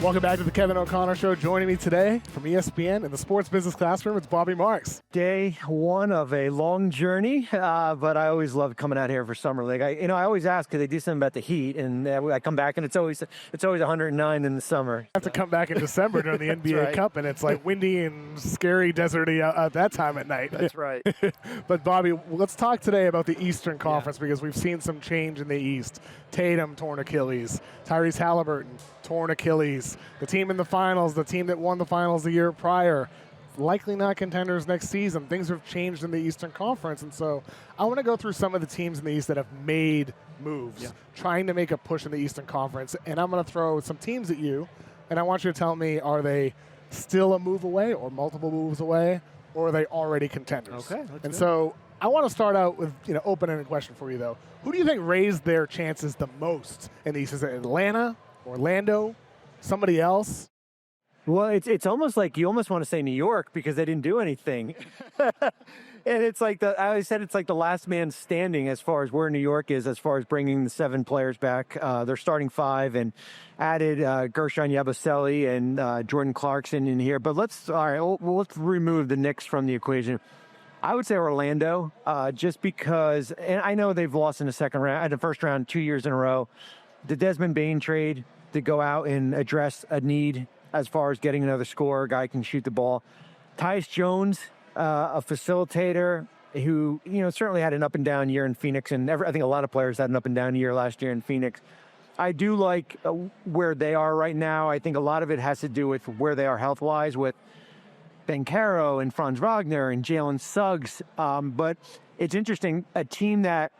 Welcome back to the Kevin O'Connor Show. Joining me today from ESPN in the Sports Business Classroom, it's Bobby Marks. Day one of a long journey, but I always love coming out here for Summer League. I always ask because they do something about the heat, and I come back and it's always 109 in the summer. I have to come back in December during the NBA right. Cup, and it's like windy and scary, deserty at that time at night. That's right. But Bobby, let's talk today about the Eastern Conference because we've seen some change in the East. Tatum torn Achilles, Tyrese Haliburton torn Achilles. The team in the finals, the team that won the finals the year prior, likely not contenders next season. Things have changed in the Eastern Conference, and so I want to go through some of the teams in the East that have made moves, trying to make a push in the Eastern Conference, and I'm going to throw some teams at you, and I want you to tell me, are they still a move away or multiple moves away, or are they already contenders? Okay, and so I want to start out with open-ended question for you, though. Who do you think raised their chances the most in the East? Is it Atlanta, Orlando, somebody else? Well, it's almost like you almost want to say New York because they didn't do anything. And it's like I always said it's like the last man standing as far as where New York is as far as bringing the 7 players back. They're starting 5 and added Gershon Yabusele and Jordan Clarkson in here. But let's remove the Knicks from the equation. I would say Orlando, just because, and I know they've lost in the first round 2 years in a row. The Desmond Bane trade to go out and address a need as far as getting another scorer, a guy who can shoot the ball. Tyus Jones, a facilitator who, certainly had an up and down year in Phoenix, and I think a lot of players had an up and down year last year in Phoenix. I do like where they are right now. I think a lot of it has to do with where they are health-wise with Banchero and Franz Wagner and Jalen Suggs. But it's interesting, a team that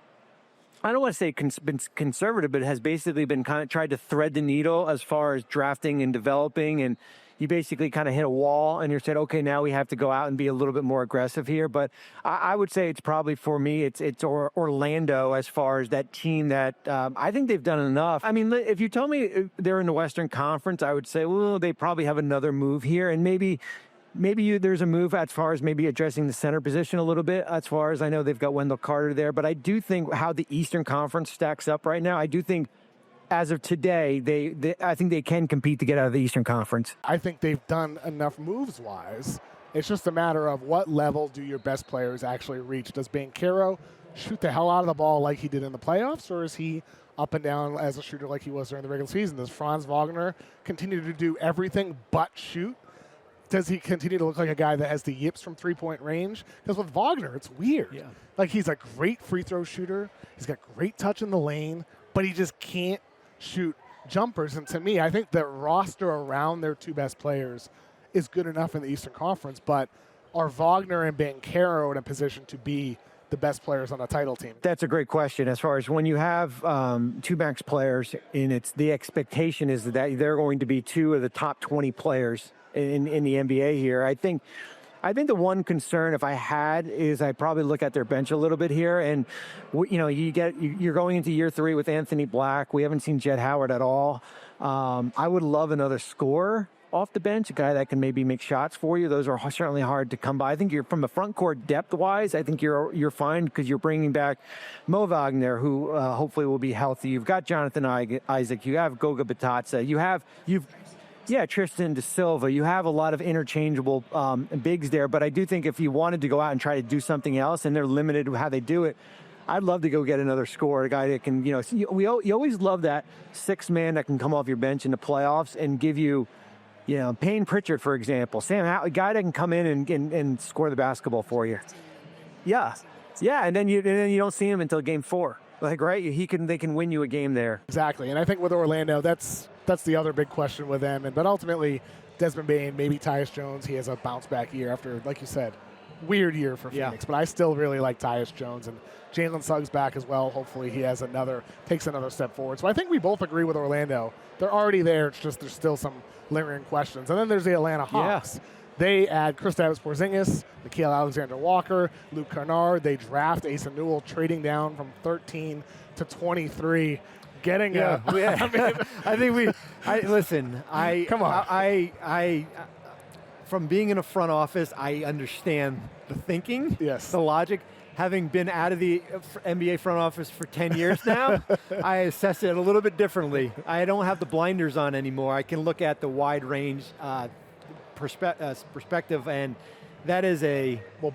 I don't want to say been conservative, but has basically been kind of tried to thread the needle as far as drafting and developing. And you basically kind of hit a wall and you said, okay, now we have to go out and be a little bit more aggressive here. But I would say it's probably for me, it's Orlando as far as that team that I think they've done enough. I mean, if you told me they're in the Western Conference, I would say, well, they probably have another move here. And maybe there's a move as far as maybe addressing the center position a little bit, as far as I know they've got Wendell Carter there. But I do think how the Eastern Conference stacks up right now, I do think as of today, I think they can compete to get out of the Eastern Conference. I think they've done enough moves-wise. It's just a matter of what level do your best players actually reach. Does Banchero shoot the hell out of the ball like he did in the playoffs, or is he up and down as a shooter like he was during the regular season? Does Franz Wagner continue to do everything but shoot? Does he continue to look like a guy that has the yips from three-point range? Because with Wagner, it's weird. Yeah. Like, he's a great free throw shooter. He's got great touch in the lane, but he just can't shoot jumpers. And to me, I think the roster around their 2 best players is good enough in the Eastern Conference, but are Wagner and Banchero in a position to be the best players on a title team? That's a great question. As far as when you have 2 max players, and the expectation is that they're going to be 2 of the top 20 players in the NBA here. I think the one concern if I had is I probably look at their bench a little bit here, and you're going into year 3 with Anthony Black. We haven't seen Jett Howard at all. I would love another scorer off the bench, a guy that can maybe make shots for you. Those are certainly hard to come by. I think you're from the front court depth wise. I think you're fine because you're bringing back Mo Wagner, who hopefully will be healthy. You've got Jonathan Isaac. You have Goga Batadze. Yeah, Tristan Da Silva. You have a lot of interchangeable bigs there, but I do think if you wanted to go out and try to do something else, and they're limited with how they do it, I'd love to go get another scorer, a guy that can, you always love that 6th man that can come off your bench in the playoffs and give you, Payne Pritchard, for example, a guy that can come in and score the basketball for you. Yeah, and then you don't see him until game 4. Like, right? They can win you a game there. Exactly, and I think with Orlando, that's the other big question with them. But ultimately, Desmond Bane, maybe Tyus Jones, he has a bounce-back year after, like you said, weird year for Phoenix. But I still really like Tyus Jones, and Jalen Suggs back as well. Hopefully he takes another step forward. So I think we both agree with Orlando. They're already there. It's just there's still some lingering questions. And then there's the Atlanta Hawks. Yeah. They add Kristaps Porzingis, Nickeil Alexander-Walker, Luke Kennard. They draft Asa Newell, trading down from 13 to 23. Getting I come on. I from being in a front office, I understand the thinking, yes, the logic. having been out of the NBA front office for 10 years now, I assess it a little bit differently. I don't have the blinders on anymore. I can look at the wide range perspective, and that is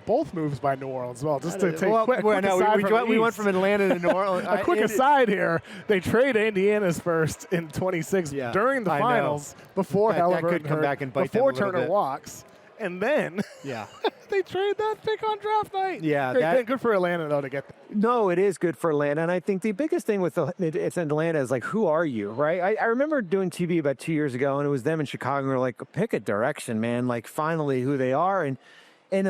both moves by New Orleans as well. Just to take quick we aside went from Atlanta to New Orleans. a quick aside here, they traded Indiana's first in 26 during the finals before Haliburton could come back and bite before them a little Turner bit. walks, and then they trade that pick on draft night. Yeah, good for Atlanta though to get that. No, it is good for Atlanta, and I think the biggest thing with it's Atlanta is like, who are you, right? I remember doing TV about 2 years ago, and it was them in Chicago, and we were like, pick a direction, man, like finally who they are, and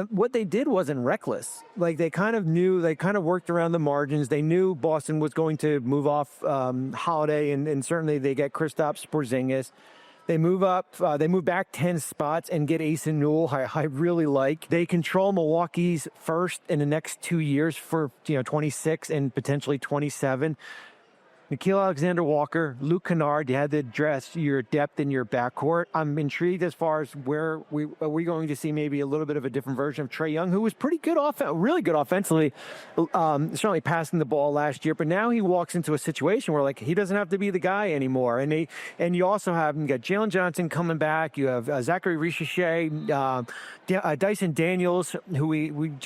what they did wasn't reckless. Like they kind of knew, they kind of worked around the margins. They knew Boston was going to move off Holiday, and certainly they get Kristaps Porzingis. They move up, they move back 10 spots and get Ace and Newell. I really like. They control Milwaukee's first in the next 2 years for 26 and potentially 27. Nickeil Alexander-Walker, Luke Kennard, you had to address your depth in your backcourt. I'm intrigued as far as where are we going to see maybe a little bit of a different version of Trae Young, who was pretty good really good offensively, certainly passing the ball last year. But now he walks into a situation where like he doesn't have to be the guy anymore. And you also have you got Jalen Johnson coming back. You have Zachary Richichet, Dyson Daniels, who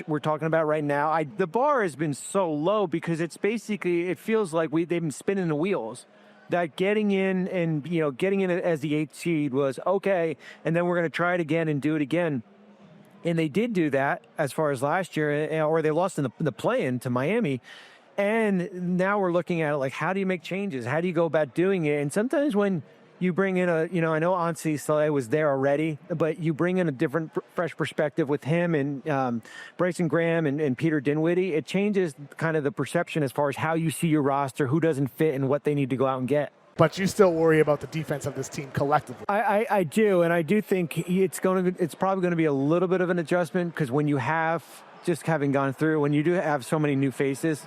we're talking about right now. The bar has been so low because it's basically it feels like they've been spinning the wheels. That getting in as the 8th seed was okay, and then we're going to try it again and do it again. And they did do that as far as last year, or they lost in the play-in to Miami. And now we're looking at it like, how do you make changes? How do you go about doing it? And sometimes when you bring in I know Ansi Saleh was there already, but you bring in a different, fresh perspective with him and Bryson Graham and Peter Dinwiddie. It changes kind of the perception as far as how you see your roster, who doesn't fit, and what they need to go out and get. But you still worry about the defense of this team collectively. I do, and I do think it's probably going to be a little bit of an adjustment because when you have just having gone through, when you do have so many new faces,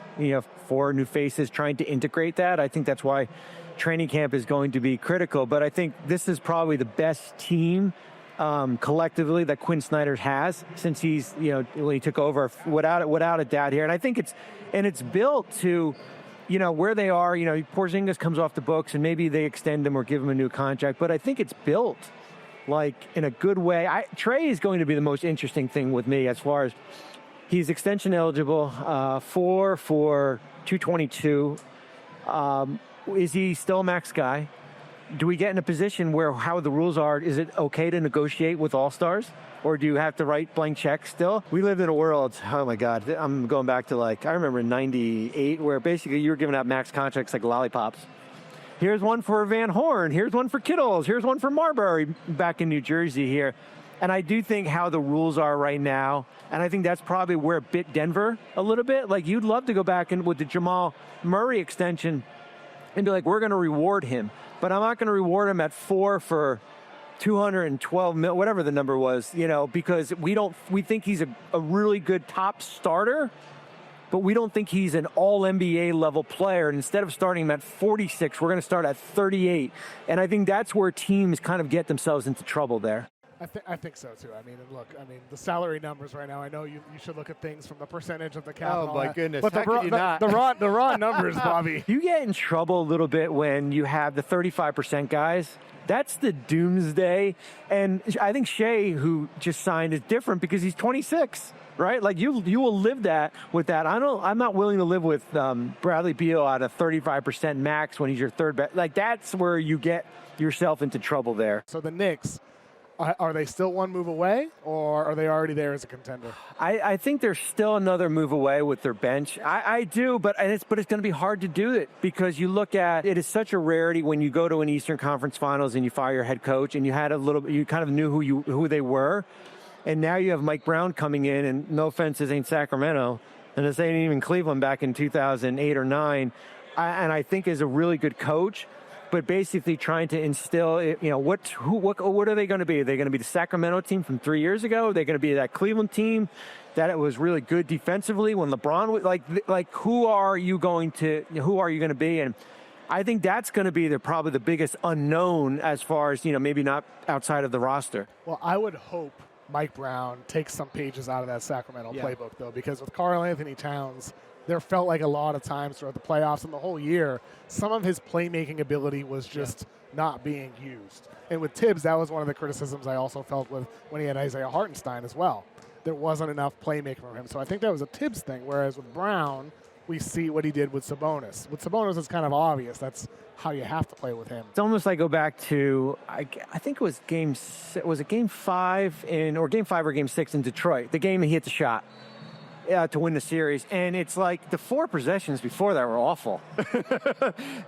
4 new faces trying to integrate that, I think that's why training camp is going to be critical. But I think this is probably the best team collectively that Quinn Snyder has since he's, when he took over without a doubt here. And I think it's built to, where they are, Porzingis comes off the books and maybe they extend him or give him a new contract. But I think it's built like in a good way. Trae is going to be the most interesting thing with me as far as he's extension eligible, 4 for 222. Is he still a max guy? Do we get in a position where how the rules are, is it okay to negotiate with all-stars? Or do you have to write blank checks still? We lived in a world, oh my God, I'm going back to I remember in 98 where basically you were giving out max contracts like lollipops. Here's one for Van Horn, here's one for Kittles, here's one for Marbury back in New Jersey here. And I do think how the rules are right now, and I think that's probably where it bit Denver a little bit. Like you'd love to go back and with the Jamal Murray extension and be like, we're going to reward him. But I'm not going to reward him at 4 for 212 mil, whatever the number was, because we think he's a really good top starter, but we don't think he's an all-NBA level player. And instead of starting him at 46, we're going to start at 38. And I think that's where teams kind of get themselves into trouble there. I think so too. Look, the salary numbers right now. I know you should look at things from the percentage of the cap. Oh my goodness! But the raw numbers, Bobby. You get in trouble a little bit when you have the 35% guys. That's the doomsday. And I think Shea, who just signed, is different because he's 26, right? Like you will live with that. I'm not willing to live with Bradley Beal at a 35% max when he's your third best. Like that's where you get yourself into trouble there. So the Knicks. Are they still one move away, or are they already there as a contender? I think they're still another move away with their bench. I do, but it's going to be hard to do it because you look at it is such a rarity when you go to an Eastern Conference Finals and you fire your head coach and you kind of knew who they were, and now you have Mike Brown coming in, and no offense, this ain't Sacramento, and this ain't even Cleveland back in 2008 or 9, and I think is a really good coach. But basically trying to instill, what are they going to be? Are they going to be the Sacramento team from 3 years ago? Are they going to be that Cleveland team that it was really good defensively when LeBron was like who are you going to be? And I think that's going to be probably the biggest unknown as far as, maybe not outside of the roster. Well, I would hope Mike Brown takes some pages out of that Sacramento playbook, though, because with Karl Anthony Towns, there felt like a lot of times throughout the playoffs and the whole year, some of his playmaking ability was just not being used. And with Tibbs, that was one of the criticisms I also felt with when he had Isaiah Hartenstein as well. There wasn't enough playmaking from him. So I think that was a Tibbs thing, whereas with Brown, we see what he did with Sabonis. With Sabonis, it's kind of obvious. That's how you have to play with him. It's almost like go back to, I think it was game 5 or game 5 or game 6 in Detroit, the game he hit the shot to win the series. And it's like the 4 possessions before that were awful.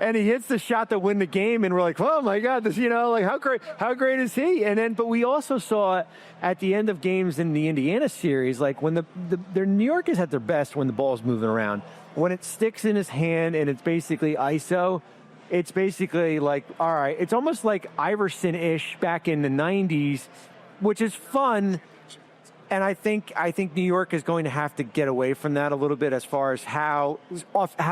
And he hits the shot to win the game, and we're like, oh my God, this, like how great is he? And then, but we also saw at the end of games in the Indiana series, like when their New York is at their best when the ball's moving around. When it sticks in his hand and it's basically ISO, it's basically like, all right, it's almost like Iverson-ish back in the 90s, which is fun. And I think New York is going to have to get away from that a little bit as far as how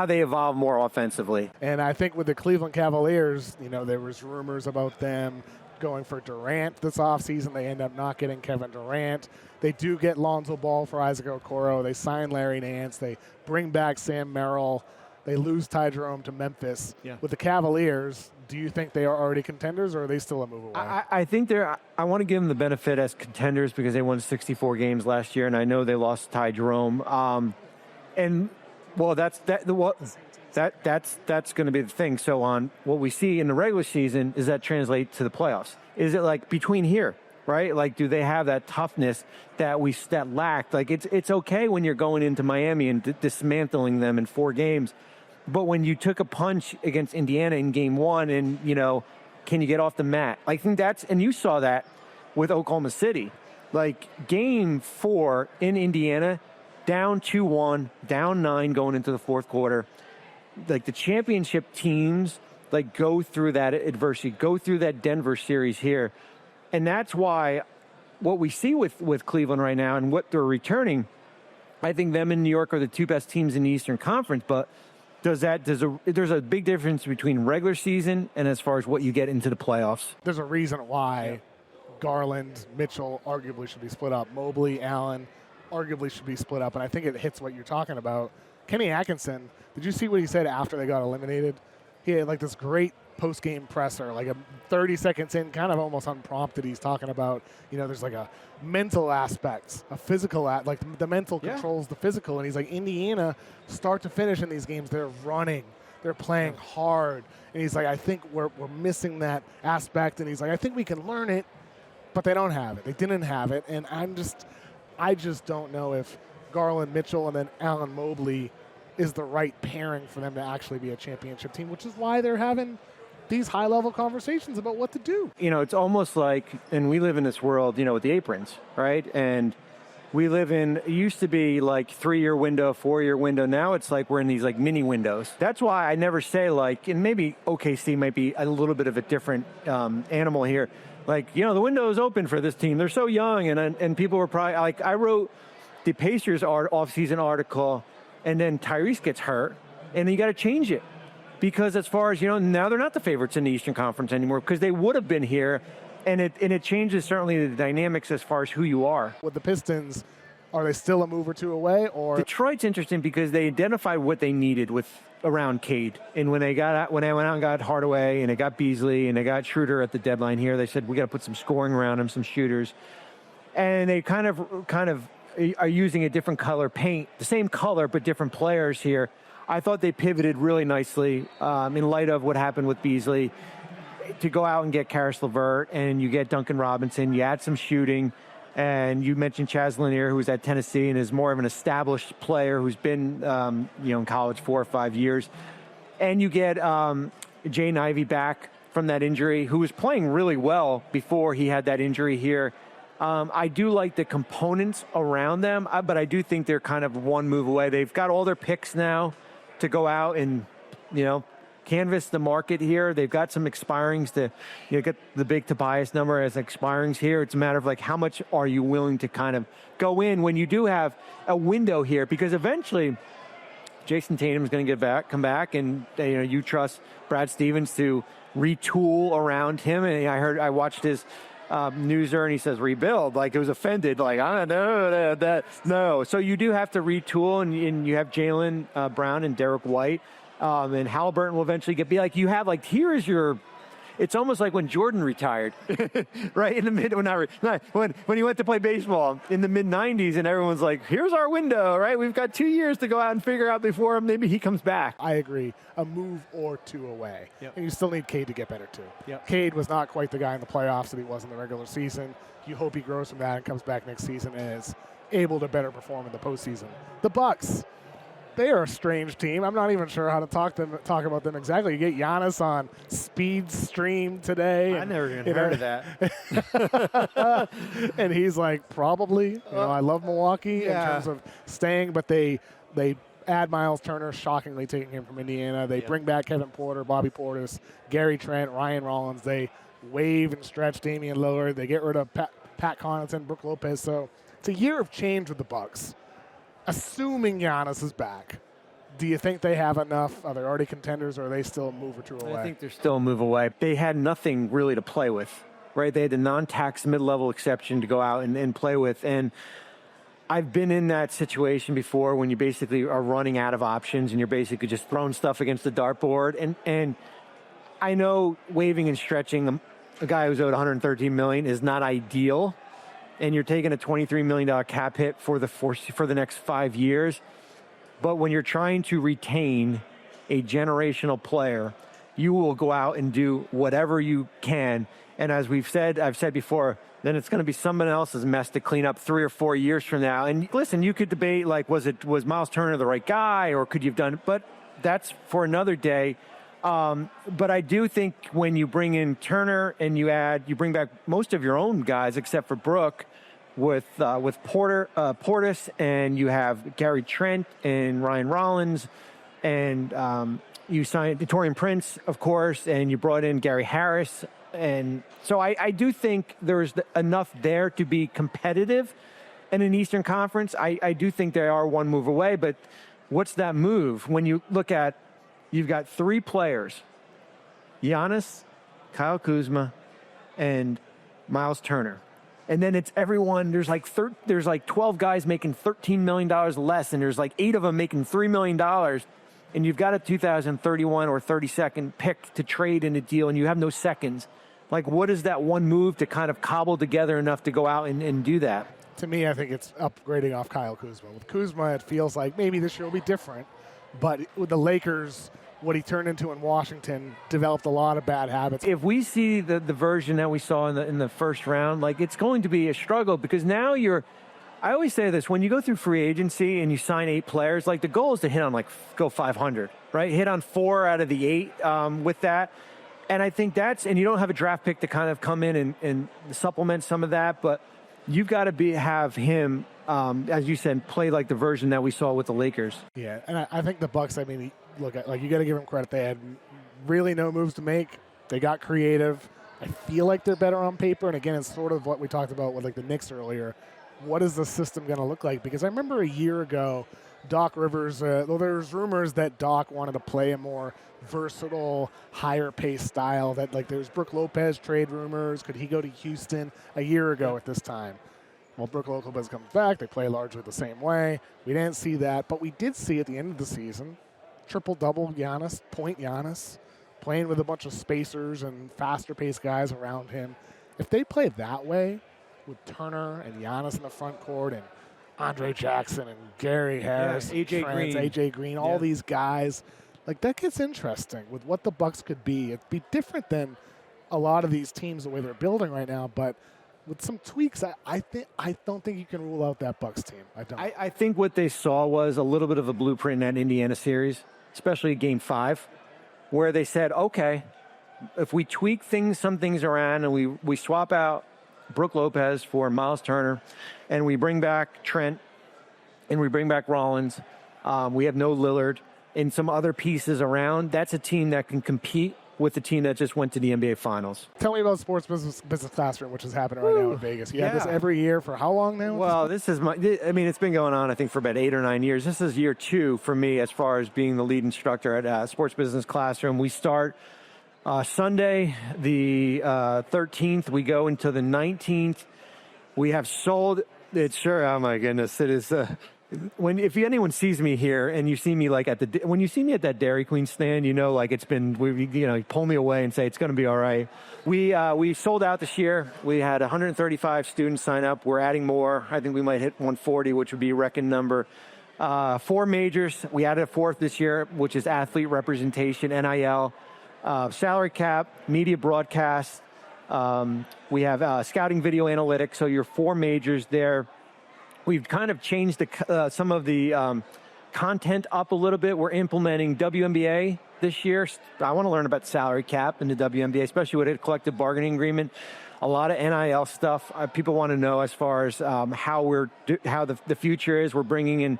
they evolve more offensively. And I think with the Cleveland Cavaliers, there was rumors about them going for Durant this offseason. They end up not getting Kevin Durant. They do get Lonzo Ball for Isaac Okoro. They sign Larry Nance. They bring back Sam Merrill. They lose Ty Jerome to Memphis. Yeah. With the Cavaliers, do you think they are already contenders, or are they still a move away? I think I want to give them the benefit as contenders because they won 64 games last year, and I know they lost Ty Jerome. That's going to be the thing. So on what we see in the regular season, does that translate to the playoffs? Is it like between here, right? Like, do they have that toughness that lacked? Like, it's okay when you're going into Miami and dismantling them in 4 games. But when you took a punch against Indiana in game 1 and, can you get off the mat? I think and you saw that with Oklahoma City. Like game 4 in Indiana, down 2-1, down 9 going into the fourth quarter. Like the championship teams, like go through that adversity, go through that Denver series here. And that's why what we see with Cleveland right now and what they're returning, I think them and New York are the 2 best teams in the Eastern Conference, but there's a big difference between regular season and as far as what you get into the playoffs. There's a reason why Garland, Mitchell arguably should be split up. Mobley, Allen arguably should be split up, and I think it hits what you're talking about. Kenny Atkinson, did you see what he said after they got eliminated? He had like this great post-game presser, like 30 seconds in, kind of almost unprompted. He's talking about, there's like a mental aspect, a physical, like the mental controls the physical. And he's like, Indiana, start to finish in these games, they're running, they're playing hard. And he's like, I think we're missing that aspect. And he's like, I think we can learn it, but they don't have it. They didn't have it. And I just don't know if Garland, Mitchell, and then Allen Mobley is the right pairing for them to actually be a championship team, which is why they're having these high-level conversations about what to do. It's almost like, and we live in this world, with the aprons, right? And we live it used to be like 3-year window, 4-year window. Now it's like we're in these like mini windows. That's why I never say like, and maybe OKC might be a little bit of a different animal here. Like, the window is open for this team. They're so young, and people were probably, like, I wrote the Pacers off-season article, and then Tyrese gets hurt, and then you got to change it. Because as far as, now they're not the favorites in the Eastern Conference anymore because they would have been here, and it changes certainly the dynamics as far as who you are. With the Pistons, are they still a move or 2 away? Or Detroit's interesting because they identified what they needed around Cade. And when they went out and got Hardaway and they got Beasley and they got Schroeder at the deadline here, they said, we got to put some scoring around him, some shooters. And they kind of are using a different color paint, the same color but different players here. I thought they pivoted really nicely in light of what happened with Beasley to go out and get Karis LeVert, and you get Duncan Robinson. You add some shooting, and you mentioned Chaz Lanier, who's at Tennessee and is more of an established player who's been in college 4 or 5 years. And you get Jaden Ivey back from that injury, who was playing really well before he had that injury here. I do like the components around them, but I do think they're kind of one move away. They've got all their picks now to go out and, canvas the market here. They've got some expirings to, get the big Tobias number as expirings here. It's a matter of like, how much are you willing to kind of go in when you do have a window here? Because eventually Jayson Tatum is going to come back, and you trust Brad Stevens to retool around him. And I watched his newser and he says rebuild, like it was offended, like I don't know that no. So you do have to retool, and you have Jaylen Brown and Derek White, and Haliburton will eventually be like you have like here is your. It's almost like when Jordan retired, right in the when he went to play baseball in the mid-'90s, and everyone's like, "Here's our window, right? We've got 2 years to go out and figure out before maybe he comes back." I agree. A move or two away, and you still need Cade to get better too. Yep. Cade was not quite the guy in the playoffs that he was in the regular season. You hope he grows from that and comes back next season and is able to better perform in the postseason. The Bucks. They are a strange team. I'm not even sure how to talk about them exactly. You get Giannis on Speed Stream today. I never even heard of that. And he's like, probably. I love Milwaukee in terms of staying, but they add Miles Turner, shockingly taking him from Indiana. They bring back Kevin Porter, Bobby Portis, Gary Trent, Ryan Rollins. They waive and stretch Damian Lillard. They get rid of Pat Connaughton, Brook Lopez. So it's a year of change with the Bucks. Assuming Giannis is back, do you think they have enough? Are they already contenders, or are they still a move or two away? I think they're still a move away. They had nothing really to play with, right? They had the non-tax mid-level exception to go out and play with. And I've been in that situation before when you basically are running out of options and you're basically just throwing stuff against the dartboard. And I know waiving and stretching a guy who's owed $113 million is not ideal. And you're taking a $23 million cap hit for the next 5 years. But when you're trying to retain a generational player, you will go out and do whatever you can. And as I've said before, then it's going to be someone else's mess to clean up 3 or 4 years from now. And listen, you could debate, like, was Miles Turner the right guy, or could you have done, but that's for another day. But I do think when you bring in Turner and you bring back most of your own guys except for Brook with Portis, and you have Gary Trent and Ryan Rollins, and you signed Taurean Prince, of course, and you brought in Gary Harris. And so I do think there's enough there to be competitive in an Eastern Conference. I do think they are one move away, but what's that move? When you look at, you've got 3 players, Giannis, Kyle Kuzma, and Miles Turner. And then it's everyone, there's like 12 guys making $13 million less, and there's like 8 of them making $3 million. And you've got a 2031 or 32nd pick to trade in a deal, and you have no seconds. Like, what is that one move to kind of cobble together enough to go out and do that? To me, I think it's upgrading off Kyle Kuzma. With Kuzma, it feels like maybe this year will be different. But with the Lakers, what he turned into in Washington developed a lot of bad habits. If we see the version that we saw in the first round, like, it's going to be a struggle, because now I always say this, when you go through free agency and you sign 8 players, like, the goal is to hit on, go 500, right? Hit on 4 out of the 8 with that. And I think and you don't have a draft pick to kind of come in and supplement some of that, but you've got to have him, as you said, play like the version that we saw with the Lakers. Yeah, and I think the Bucks, I mean, look, you got to give them credit. They had really no moves to make. They got creative. I feel like they're better on paper. And again, it's sort of what we talked about with the Knicks earlier. What is the system going to look like? Because I remember a year ago, Doc Rivers, though there's rumors that Doc wanted to play a more versatile, higher pace style, that there's Brook Lopez trade rumors. Could he go to Houston a year ago at this time? Well, Brook Lopez comes back. They play largely the same way. We didn't see that, but we did see at the end of the season, triple-double Giannis, point Giannis, playing with a bunch of spacers and faster-paced guys around him. If they play that way, with Turner and Giannis in the front court and Andre Jackson and Gary Harris, AJ Green, all these guys, that gets interesting with what the Bucks could be. It'd be different than a lot of these teams the way they're building right now, but with some tweaks, I don't think you can rule out that Bucks team. I think what they saw was a little bit of a blueprint in that Indiana series, especially Game 5, where they said, okay, if we tweak some things around and we swap out Brook Lopez for Miles Turner, and we bring back Trent, and we bring back Rollins, we have no Lillard, and some other pieces around, that's a team that can compete with the team that just went to the NBA Finals. Tell me about Sports Business Classroom, which is happening right now in Vegas. You have this every year for how long now? Well, it's been going on, I think, for about 8 or 9 years. This is year 2 for me as far as being the lead instructor at Sports Business Classroom. We start Sunday, the 13th, we go into the 19th. We have sold it. Sure. Oh my goodness. It is, if anyone sees me here and you see me like when you see me at that Dairy Queen stand, you know, like it's been, you pull me away and say, it's going to be all right. We sold out this year. We had 135 students sign up. We're adding more. I think we might hit 140, which would be a record number. 4 majors. We added a 4th this year, which is athlete representation, NIL, salary cap, media broadcast. We have scouting video analytics. So your 4 majors there. We've kind of changed some of the content up a little bit. We're implementing WNBA this year. I want to learn about salary cap in the WNBA, especially with a collective bargaining agreement. A lot of NIL stuff. People want to know as far as how the future is. We're bringing in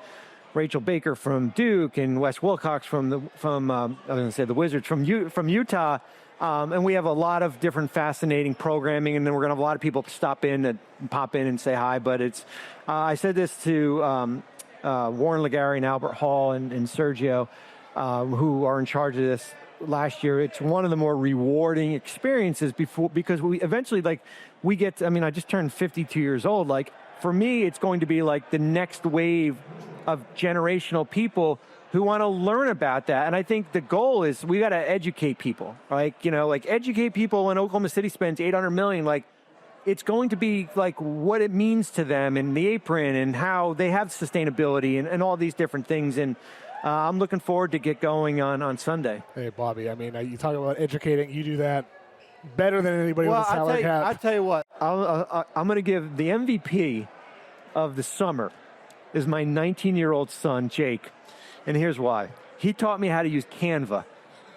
Rachel Baker from Duke and Wes Wilcox from I was going to say the Wizards from Utah. And we have a lot of different fascinating programming, and then we're going to have a lot of people pop in and say hi. But it's, I said this to Warren Legary and Albert Hall and Sergio, who are in charge of this last year. It's one of the more rewarding experiences because we eventually, I just turned 52 years old. Like, for me, it's going to be like the next wave of generational people who want to learn about that. And I think the goal is we got to educate people, right? Educate people. When Oklahoma City spends $800 million, it's going to be like what it means to them and the apron and how they have sustainability and all these different things. And I'm looking forward to get going on Sunday. Hey, Bobby, you talk about educating. You do that better than anybody with a salary cap. I'll tell you what. I'm going to give the MVP of the summer is my 19-year-old son, Jake. And here's why. He taught me how to use Canva,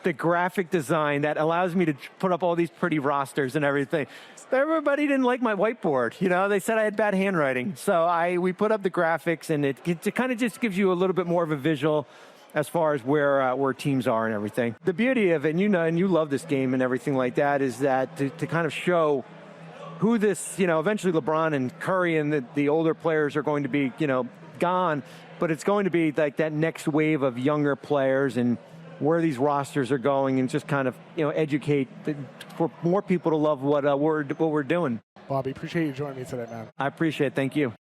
the graphic design that allows me to put up all these pretty rosters and everything. Everybody didn't like my whiteboard. They said I had bad handwriting. So we put up the graphics, and it kind of just gives you a little bit more of a visual as far as where teams are and everything. The beauty of it, and you love this game and everything like that, is that to kind of show who this, eventually LeBron and Curry and the older players are going to be, gone. But it's going to be like that next wave of younger players and where these rosters are going, and just kind of educate for more people to love what we're doing. Bobby, appreciate you joining me today, man. I appreciate it. Thank you.